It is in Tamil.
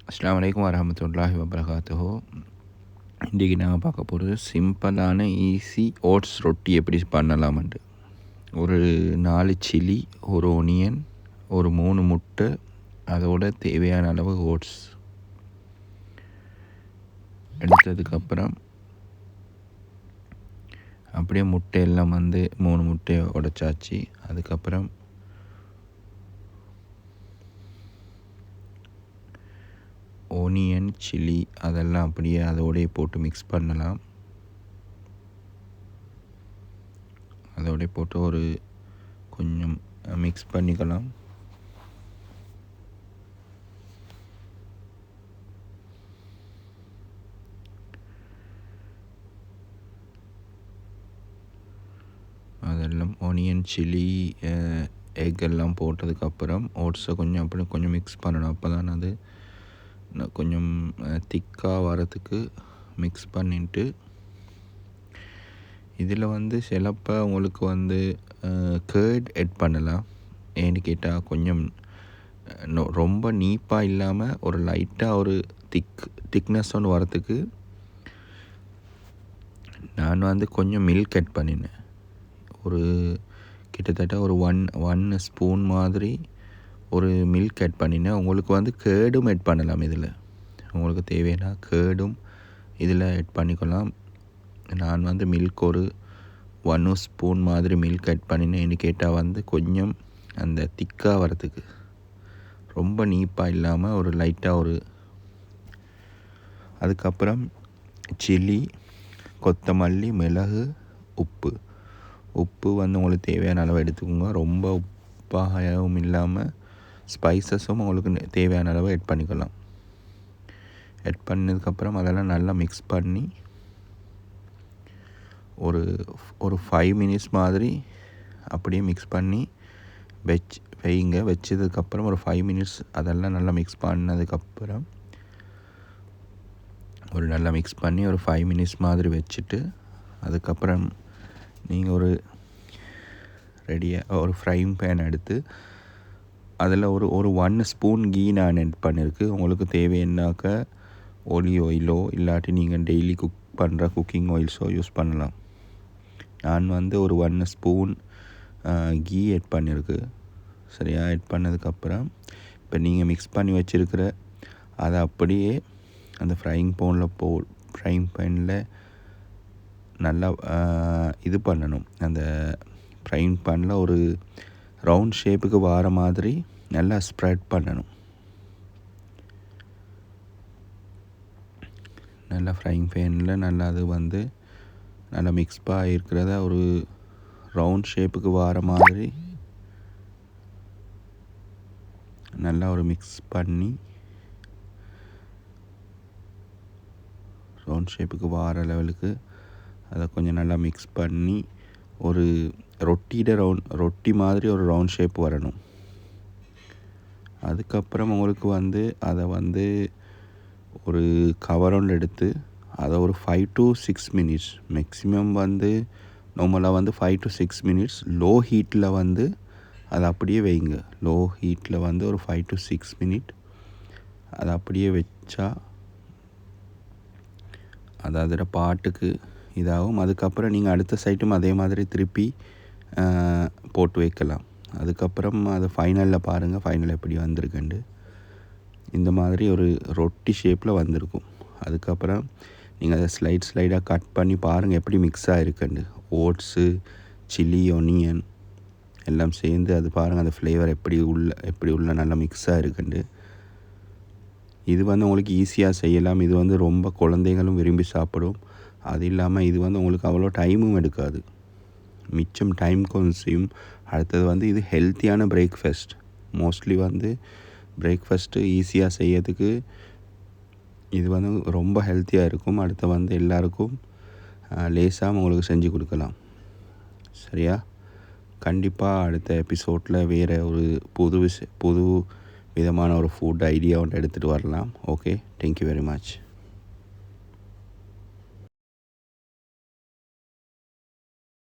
அஸ்ஸலாமு அலைக்கும் வரஹ்மத்துல்லாஹி வபரகாத்துஹு. இன்றைக்கி நாங்கள் பார்க்க போகிறது சிம்பிளான ஈஸி ஓட்ஸ் ரொட்டி எப்படி பண்ணலாம்ன்ட்டு. ஒரு 4 சில்லி, ஒரு ஒனியன், ஒரு 3 முட்டை, அதோட தேவையான அளவு ஓட்ஸ் எடுத்ததுக்கப்புறம் அப்படியே முட்டையெல்லாம் 3 முட்டையை உடைச்சாச்சு. அதுக்கப்புறம் ஓனியன், சில்லி அதெல்லாம் அப்படியே அதோடய போட்டு மிக்ஸ் பண்ணலாம். அதோடய போட்டு ஒரு கொஞ்சம் மிக்ஸ் பண்ணிக்கலாம். அதெல்லாம் ஆனியன், சில்லி, எக் எல்லாம் போட்டதுக்கப்புறம் ஓட்ஸை கொஞ்சம் மிக்ஸ் பண்ணணும். அப்போ தான் அது கொஞ்சம் திக்காக வரத்துக்கு மிக்ஸ் பண்ணிட்டு, இதில் சிலப்போ உங்களுக்கு கேர்ட் எட் பண்ணலாம். ஏன்னு கேட்டால் கொஞ்சம் ரொம்ப நீப்பாக இல்லாமல் ஒரு லைட்டாக ஒரு திக்னஸ் ஒன்று வரத்துக்கு நான் கொஞ்சம் மில்க் எட் பண்ணினேன். ஒரு கிட்டத்தட்ட ஒரு ஒன் ஸ்பூன் மாதிரி ஒரு மில்க் ஆட் பண்ணினேன். உங்களுக்கு கேர்டும் ஆட் பண்ணலாம். இதில் உங்களுக்கு தேவைன்னா கேர்டும் இதில் ஆட் பண்ணிக்கலாம். நான் மில்க் ஒரு 1 ஸ்பூன் மாதிரி மில்க் ஆட் பண்ணினேன். கேட்டால் கொஞ்சம் அந்த திக்காக வரத்துக்கு, ரொம்ப நீப்பாக இல்லாமல் ஒரு லைட்டாக ஒரு. அதுக்கப்புறம் சில்லி, கொத்தமல்லி, மிளகு, உப்பு உங்களுக்கு தேவையான அளவு எடுத்துக்கோங்க. ரொம்ப உப்பாகவும் இல்லாமல் ஸ்பைசஸும் உங்களுக்கு தேவையான அளவு ஆட் பண்ணிக்கலாம். ஆட் பண்ணதுக்கப்புறம் அதெல்லாம் நல்லா மிக்ஸ் பண்ணி ஒரு 5 மினிட்ஸ் மாதிரி அப்படியே மிக்ஸ் பண்ணி வைங்க. வச்சதுக்கப்புறம் ஒரு 5 மினிட்ஸ் அதெல்லாம் நல்லா மிக்ஸ் பண்ணதுக்கப்புறம் நல்லா மிக்ஸ் பண்ணி ஒரு 5 மினிட்ஸ் மாதிரி வச்சுட்டு, அதுக்கப்புறம் நீங்கள் ரெடியாக ஒரு ஃப்ரைங் பேன் எடுத்து அதில் ஒரு 1 ஸ்பூன் கீ நான் ஆட் பண்ணியிருக்கு. உங்களுக்கு தேவைன்னாக்க ஆயிலோ இல்லாட்டி நீங்கள் டெய்லி குக் பண்ணுற குக்கிங் ஆயில்ஸோ யூஸ் பண்ணலாம். நான் ஒரு 1 ஸ்பூன் கீ ஆட் பண்ணியிருக்கு. சரியா? ஆட் பண்ணதுக்கப்புறம் இப்போ நீங்கள் மிக்ஸ் பண்ணி வச்சுருக்கிற அதை அப்படியே அந்த ஃப்ரைங் பேனில் நல்லா இது பண்ணணும். அந்த ஃப்ரைங் பேனில் ஒரு ரவுண்ட் ஷேப்புக்கு வர மாதிரி நல்லா ஸ்ப்ரெட் பண்ணணும். நல்லா ஃப்ரைங் பேனில் நல்லா அது நல்லா மிக்ஸ்பாக இருக்கிறத ஒரு ரவுண்ட் ஷேப்புக்கு வர மாதிரி நல்லா ஒரு மிக்ஸ் பண்ணி, ரவுண்ட் ஷேப்புக்கு வர லெவலுக்கு அதை கொஞ்சம் நல்லா மிக்ஸ் பண்ணி ஒரு ரொட்டி மாதிரி ஒரு ரவுண்ட் ஷேப் வரணும். அதுக்கப்புறம் உங்களுக்கு அதை ஒரு கவர் ஒன்று எடுத்து அதை ஒரு 5 to 6 மினிட்ஸ் மேக்ஸிமம் நார்மலாக 5 to 6 மினிட்ஸ் லோ ஹீட்டில் அதை அப்படியே வைங்க. லோ ஹீட்டில் ஒரு 5 to 6 மினிட் அதை அப்படியே வச்சா அது அதில் பாட்டுக்கு இதாகும். அதுக்கப்புறம் நீங்கள் அடுத்த சைட்டும் அதே மாதிரி திருப்பி போட்டு வைக்கலாம். அதுக்கப்புறம் அதை ஃபைனலில் பாருங்கள், ஃபைனல் எப்படி வந்திருக்குண்டு. இந்த மாதிரி ஒரு ரொட்டி ஷேப்பில் வந்திருக்கும். அதுக்கப்புறம் நீங்கள் அதை ஸ்லைடாக கட் பண்ணி பாருங்கள் எப்படி மிக்ஸ் ஆகிருக்குண்டு. ஓட்ஸு, சில்லி, ஒனியன் எல்லாம் சேர்ந்து அது பாருங்கள் அந்த ஃப்ளேவர் எப்படி உள்ள நல்லா மிக்ஸ் ஆகிருக்குண்டு. இது உங்களுக்கு ஈஸியாக செய்யலாம். இது ரொம்ப குழந்தைகளும் விரும்பி சாப்பிடும். அது இல்லாமல் இது உங்களுக்கு அவ்வளோ டைமும் எடுக்காது, மிச்சம் டைம் கன்சியூம். அடுத்தது இது ஹெல்த்தியான பிரேக்ஃபாஸ்ட். மோஸ்ட்லி பிரேக்ஃபாஸ்ட்டு ஈஸியாக செய்யறதுக்கு இது ரொம்ப ஹெல்த்தியாக இருக்கும். அடுத்து எல்லாருக்கும் லேசாக உங்களுக்கு செஞ்சு கொடுக்கலாம். சரியா? கண்டிப்பாக அடுத்த எபிசோடில் வேறு ஒரு புது விதமான ஒரு ஃபுட் ஐடியா ஒன்று எடுத்துகிட்டு வரலாம். Okay, thank you very much.